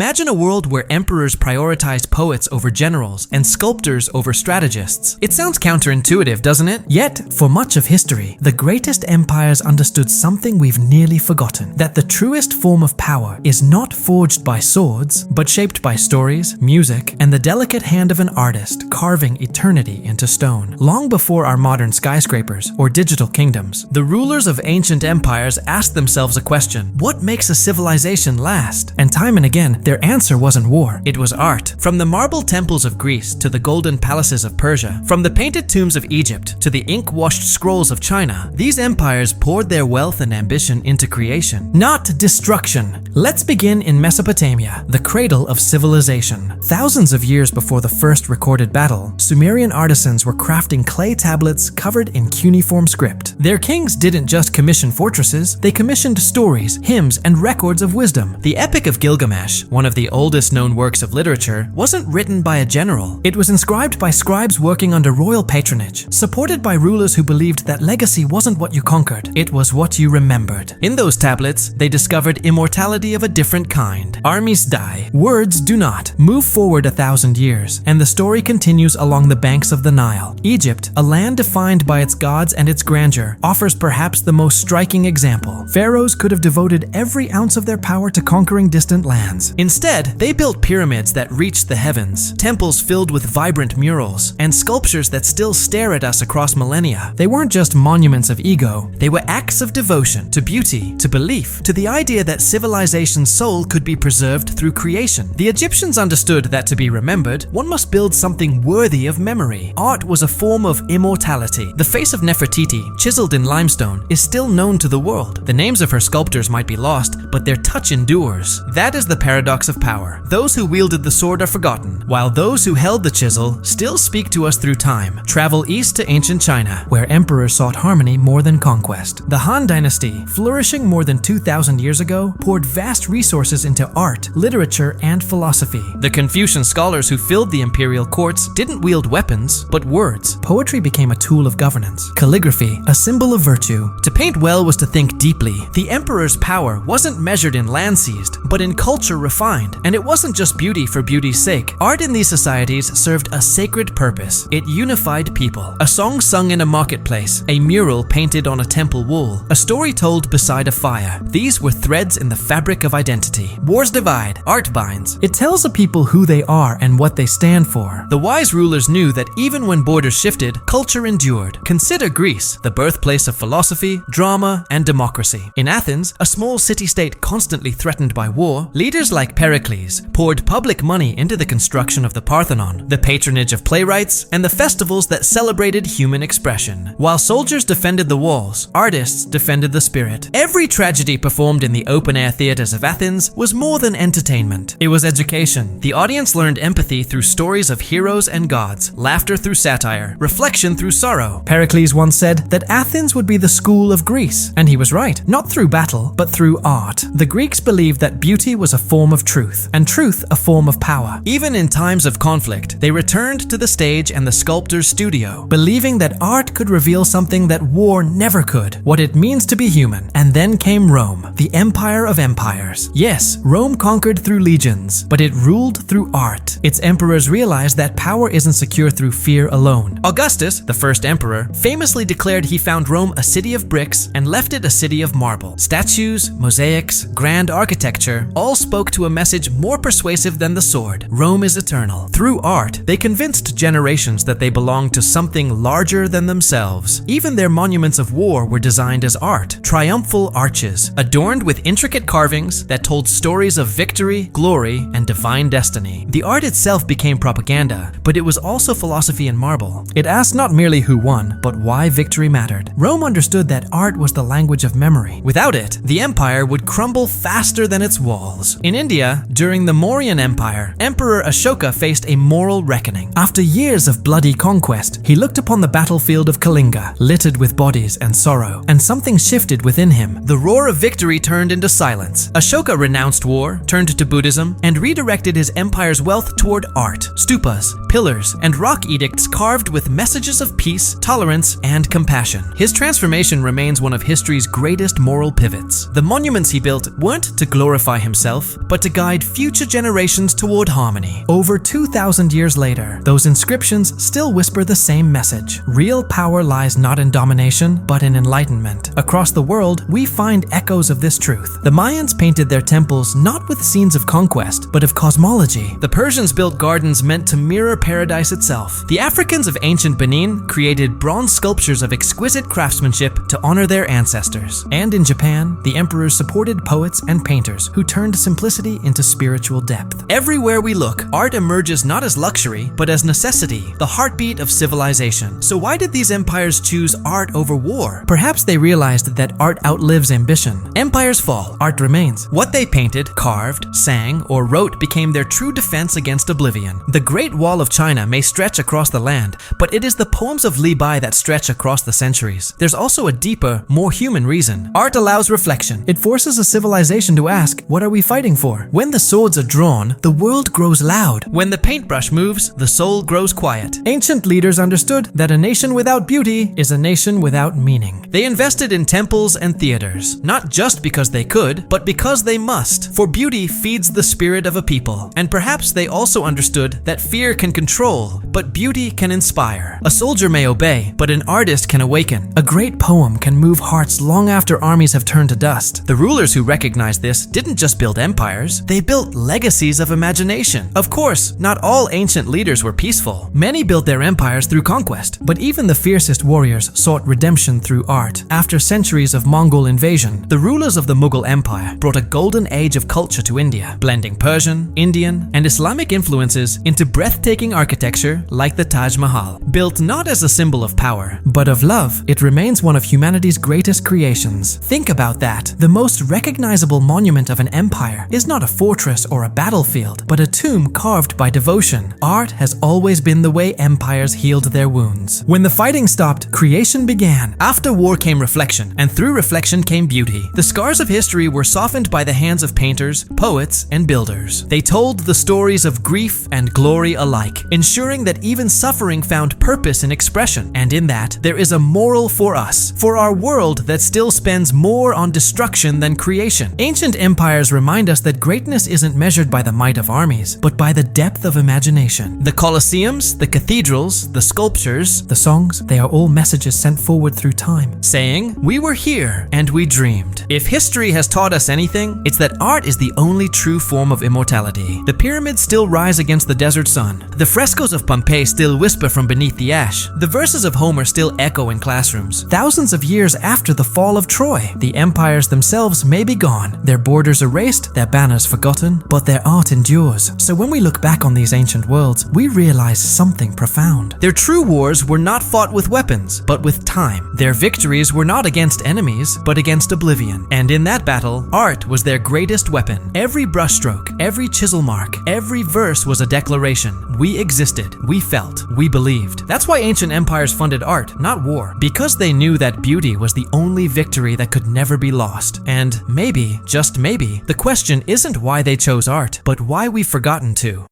Imagine a world where emperors prioritized poets over generals and sculptors over strategists. It sounds counterintuitive, doesn't it? Yet, for much of history, the greatest empires understood something we've nearly forgotten: that the truest form of power is not forged by swords, but shaped by stories, music, and the delicate hand of an artist carving eternity into stone. Long before our modern skyscrapers or digital kingdoms, the rulers of ancient empires asked themselves a question: what makes a civilization last? And time and again, their answer wasn't war, it was art. From the marble temples of Greece to the golden palaces of Persia, from the painted tombs of Egypt to the ink-washed scrolls of China, these empires poured their wealth and ambition into creation, not destruction. Let's begin in Mesopotamia, the cradle of civilization. Thousands of years before the first recorded battle, Sumerian artisans were crafting clay tablets covered in cuneiform script. Their kings didn't just commission fortresses, they commissioned stories, hymns, and records of wisdom. The Epic of Gilgamesh, one of the oldest known works of literature, wasn't written by a general. It was inscribed by scribes working under royal patronage, supported by rulers who believed that legacy wasn't what you conquered, it was what you remembered. In those tablets, they discovered immortality of a different kind. Armies die, words do not. Move forward 1,000 years, and the story continues along the banks of the Nile. Egypt, a land defined by its gods and its grandeur, offers perhaps the most striking example. Pharaohs could have devoted every ounce of their power to conquering distant lands. Instead, they built pyramids that reached the heavens, temples filled with vibrant murals, and sculptures that still stare at us across millennia. They weren't just monuments of ego, they were acts of devotion to beauty, to belief, to the idea that civilization's soul could be preserved through creation. The Egyptians understood that to be remembered, one must build something worthy of memory. Art was a form of immortality. The face of Nefertiti, chiseled in limestone, is still known to the world. The names of her sculptors might be lost, but their touch endures. That is the paradox of power. Those who wielded the sword are forgotten, while those who held the chisel still speak to us through time. Travel east to ancient China, where emperors sought harmony more than conquest. The Han Dynasty, flourishing more than 2,000 years ago, poured vast resources into art, literature, and philosophy. The Confucian scholars who filled the imperial courts didn't wield weapons, but words. Poetry became a tool of governance. Calligraphy, a symbol of virtue. To paint well was to think deeply. The emperor's power wasn't measured in land seized, but in culture refined. And it wasn't just beauty for beauty's sake. Art in these societies served a sacred purpose. It unified people. A song sung in a marketplace, a mural painted on a temple wall, a story told beside a fire. These were threads in the fabric of identity. Wars divide, art binds. It tells a people who they are and what they stand for. The wise rulers knew that even when borders shifted, culture endured. Consider Greece, the birthplace of philosophy, drama, and democracy. In Athens, a small city-state constantly threatened by war, leaders like Pericles poured public money into the construction of the Parthenon, the patronage of playwrights, and the festivals that celebrated human expression. While soldiers defended the walls, artists defended the spirit. Every tragedy performed in the open-air theaters of Athens was more than entertainment. It was education. The audience learned empathy through stories of heroes and gods, laughter through satire, reflection through sorrow. Pericles once said that Athens would be the school of Greece, and he was right. Not through battle, but through art. The Greeks believed that beauty was a form of truth, and truth a form of power. Even in times of conflict, they returned to the stage and the sculptor's studio, believing that art could reveal something that war never could, what it means to be human. And then came Rome, the empire of empires. Yes, Rome conquered through legions, but it ruled through art. Its emperors realized that power isn't secure through fear alone. Augustus, the first emperor, famously declared he found Rome a city of bricks and left it a city of marble. Statues, mosaics, grand architecture all spoke to a message more persuasive than the sword. Rome is eternal. Through art, they convinced generations that they belonged to something larger than themselves. Even their monuments of war were designed as art, triumphal arches, adorned with intricate carvings that told stories of victory, glory, and divine destiny. The art itself became propaganda, but it was also philosophy in marble. It asked not merely who won, but why victory mattered. Rome understood that art was the language of memory. Without it, the empire would crumble faster than its walls. In India, during the Mauryan Empire, Emperor Ashoka faced a moral reckoning. After years of bloody conquest, he looked upon the battlefield of Kalinga, littered with bodies and sorrow, and something shifted within him. The roar of victory turned into silence. Ashoka renounced war, turned to Buddhism, and redirected his empire's wealth toward art, stupas, pillars, and rock edicts carved with messages of peace, tolerance, and compassion. His transformation remains one of history's greatest moral pivots. The monuments he built weren't to glorify himself, but to to guide future generations toward harmony. Over 2,000 years later, those inscriptions still whisper the same message. Real power lies not in domination, but in enlightenment. Across the world, we find echoes of this truth. The Mayans painted their temples not with scenes of conquest, but of cosmology. The Persians built gardens meant to mirror paradise itself. The Africans of ancient Benin created bronze sculptures of exquisite craftsmanship to honor their ancestors. And in Japan, the emperors supported poets and painters who turned simplicity into spiritual depth. Everywhere we look, art emerges not as luxury, but as necessity, the heartbeat of civilization. So why did these empires choose art over war? Perhaps they realized that art outlives ambition. Empires fall, art remains. What they painted, carved, sang, or wrote became their true defense against oblivion. The Great Wall of China may stretch across the land, but it is the poems of Li Bai that stretch across the centuries. There's also a deeper, more human reason. Art allows reflection. It forces a civilization to ask, what are we fighting for? When the swords are drawn, the world grows loud. When the paintbrush moves, the soul grows quiet. Ancient leaders understood that a nation without beauty is a nation without meaning. They invested in temples and theaters, not just because they could, but because they must. For beauty feeds the spirit of a people. And perhaps they also understood that fear can control, but beauty can inspire. A soldier may obey, but an artist can awaken. A great poem can move hearts long after armies have turned to dust. The rulers who recognized this didn't just build empires, they built legacies of imagination. Of course, not all ancient leaders were peaceful. Many built their empires through conquest, but even the fiercest warriors sought redemption through art. After centuries of Mongol invasion, the rulers of the Mughal Empire brought a golden age of culture to India, blending Persian, Indian, and Islamic influences into breathtaking architecture like the Taj Mahal. Built not as a symbol of power, but of love, it remains one of humanity's greatest creations. Think about that. The most recognizable monument of an empire is not a fortress or a battlefield, but a tomb carved by devotion. Art has always been the way empires healed their wounds. When the fighting stopped, creation began. After war came reflection, and through reflection came beauty. The scars of history were softened by the hands of painters, poets, and builders. They told the stories of grief and glory alike, ensuring that even suffering found purpose in expression. And in that, there is a moral for us, for our world that still spends more on destruction than creation. Ancient empires remind us that greatness isn't measured by the might of armies, but by the depth of imagination. The Colosseums, the cathedrals, the sculptures, the songs, they are all messages sent forward through time, saying, we were here and we dreamed. If history has taught us anything, it's that art is the only true form of immortality. The pyramids still rise against the desert sun. The frescoes of Pompeii still whisper from beneath the ash. The verses of Homer still echo in classrooms. Thousands of years after the fall of Troy, the empires themselves may be gone, their borders erased, their banners forgotten, but their art endures. So when we look back on these ancient worlds, we realize something profound. Their true wars were not fought with weapons, but with time. Their victories were not against enemies, but against oblivion. And in that battle, art was their greatest weapon. Every brushstroke, every chisel mark, every verse was a declaration. We existed, we felt, we believed. That's why ancient empires funded art, not war, because they knew that beauty was the only victory that could never be lost. And maybe, just maybe, the question isn't why they chose art, but why we've forgotten to.